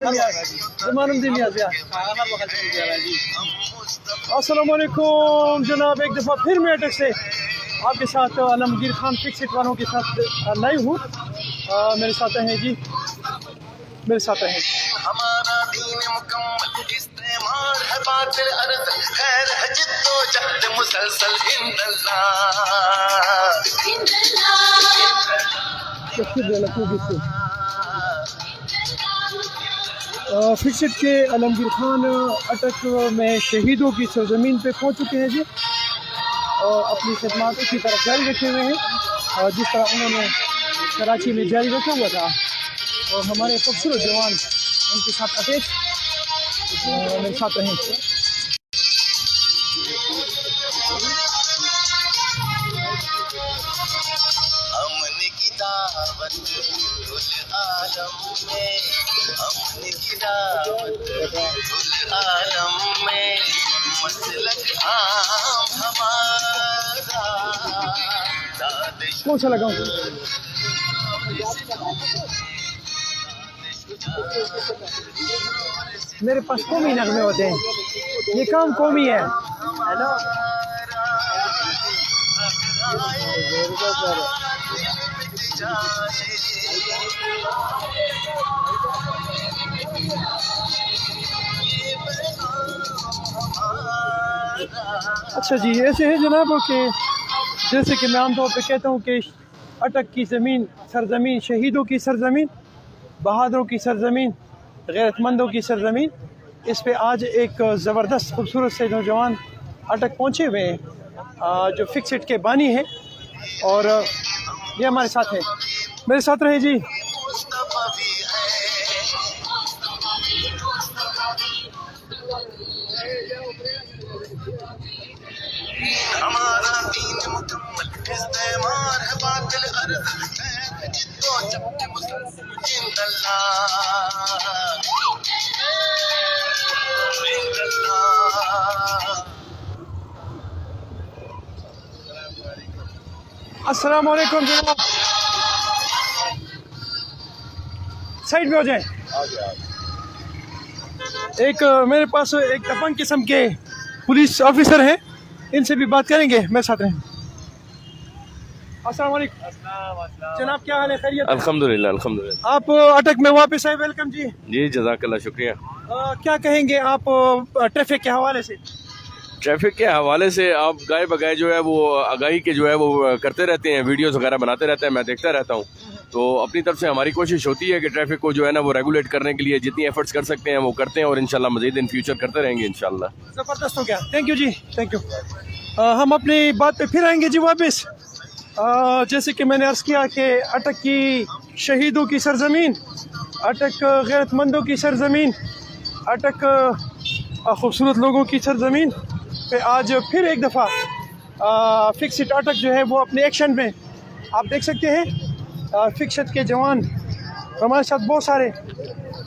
अस्सलामुअलैकुम जनाब, एक दफ़ा फिर मैं अटक से आपके साथ आलमगीर खान फिक्स इट वालों के साथ लाइव हूँ। मेरे साथ हैं जी, मेरे साथ हैं। हमारा दीन मुकम्मल इस्तेमाल है बातिल अर्ज़ खैर है जिद्दो जहद मुसलसल फिक्सिट के आलमगीर खान अटक में शहीदों की सरजमीन पे पहुंच चुके हैं जी, और अपनी खिदमत की तरफ जारी रखे हुए हैं, जिस तरह उन्होंने कराची में जारी रखा हुआ था। और हमारे खूबसूरत जवान उनके साथ अटैच मेरे साथ रहें। कौन सा लगाऊं? मेरे पास कौमी नगमे होते हैं, ये काम कौमी है। हेलो अच्छा जी, ऐसे है जनाब कि जैसे कि मैं आमतौर पे कहता हूँ कि अटक की ज़मीन सरजमीन, शहीदों की सरजमीन, बहादुरों की सरजमीन, गैरतमंदों की सरजमीन, इस पे आज एक ज़बरदस्त खूबसूरत से नौजवान अटक पहुँचे हुए हैं, जो फिक्सिट के बानी हैं, और ये हमारे साथ है। मेरे साथ रहे जी। हमारा दीन मुकम्मल इस्तेमाल है बातिल अर्ज़ खैर जिद्दो जहद मुसलसल अस्सलाम वालेकुम जनाब, साइड में हो जाए। एक मेरे पास एक दबंग किस्म के पुलिस ऑफिसर हैं, इनसे भी बात करेंगे। मेरे साथ रहें। अस्सलाम वालेकुम जनाब, क्या हाल है? खैरियत? अल्हम्दुलिल्लाह अल्हम्दुलिल्लाह। आप अटक में वापस आए, वेलकम जी। जी जज़ाकल्लाह, शुक्रिया। क्या कहेंगे आप ट्रैफिक के हवाले से? ट्रैफिक के हवाले से आप गाय बगाए जो है वो आगाही के जो है वो करते रहते हैं, वीडियोस वगैरह बनाते रहते हैं, मैं देखता रहता हूँ। तो अपनी तरफ से हमारी कोशिश होती है कि ट्रैफिक को जो है ना वो रेगुलेट करने के लिए जितनी एफर्ट्स कर सकते हैं वो करते हैं, और इंशाल्लाह मज़ीद इन फ्यूचर करते रहेंगे इंशाल्लाह। ज़बरदस्त हो गया, थैंक यू जी, थैंक यू। हम अपनी बात पे फिर आएंगे जी वापस। जैसे कि मैंने अर्ज़ किया कि अटक की शहीदों की सरजमीन, अटक गैरतमंदों की सरजमीन, अटक खूबसूरत लोगों की सरजमीन पे आज फिर एक दफ़ा फिक्सिट अटक जो है वो अपने एक्शन में, आप देख सकते हैं फिक्सिट के जवान हमारे साथ बहुत सारे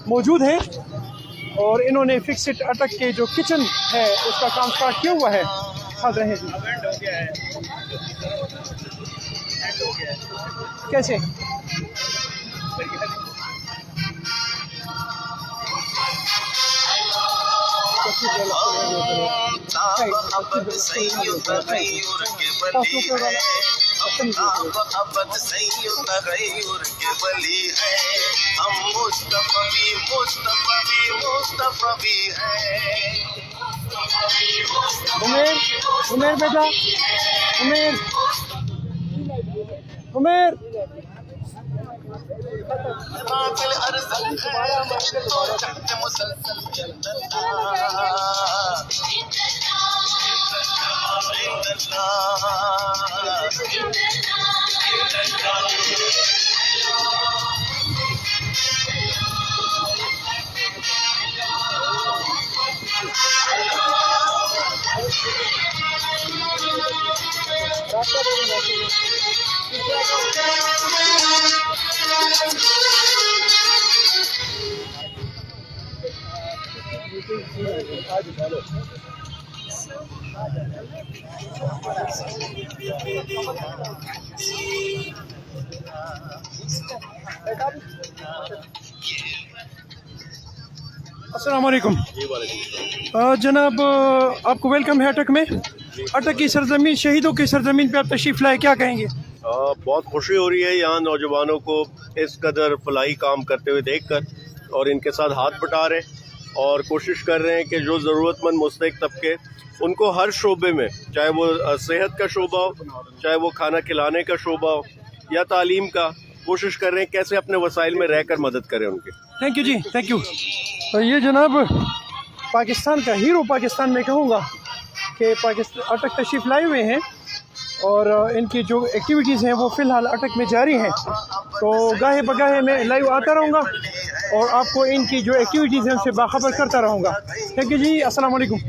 मौजूद हैं, और इन्होंने फिक्सिट अटक के जो किचन है उसका काम स्टार्ट किया हुआ है। साथ रहे जी। कैसे? उमेर बेटा, उमेर अस्सलाम वालेकुम। जनाब आपको वेलकम है अटक में। अटक की सरजमीन, शहीदों की सरजमीन पे आप तशरीफ़ लाए, क्या कहेंगे? बहुत खुशी हो रही है यहाँ नौजवानों को इस कदर फलाही काम करते हुए देखकर, और इनके साथ हाथ बटा रहे और कोशिश कर रहे हैं कि जो ज़रूरतमंद मुस्तहिक तबके, उनको हर शोबे में, चाहे वो सेहत का शोबा हो, चाहे वो खाना खिलाने का शोबा हो या तालीम का, कोशिश कर रहे हैं कैसे अपने वसाइल में रहकर मदद करें उनकी। थैंक यू जी, थैंक यू। तो ये जनाब पाकिस्तान का हीरो, पाकिस्तान में कहूँगा कि पाकिस्तान अटक तशरीफ़ लाए हुए हैं और इनकी जो एक्टिविटीज़ हैं वो फ़िलहाल अटक में जारी हैं। तो गाहे बगाहे मैं लाइव आता रहूँगा और आपको इनकी जो एक्टिविटीज़ हैं उनसे बाखबर करता रहूँगा। थैंक यू जी, अस्सलाम वालेकुम।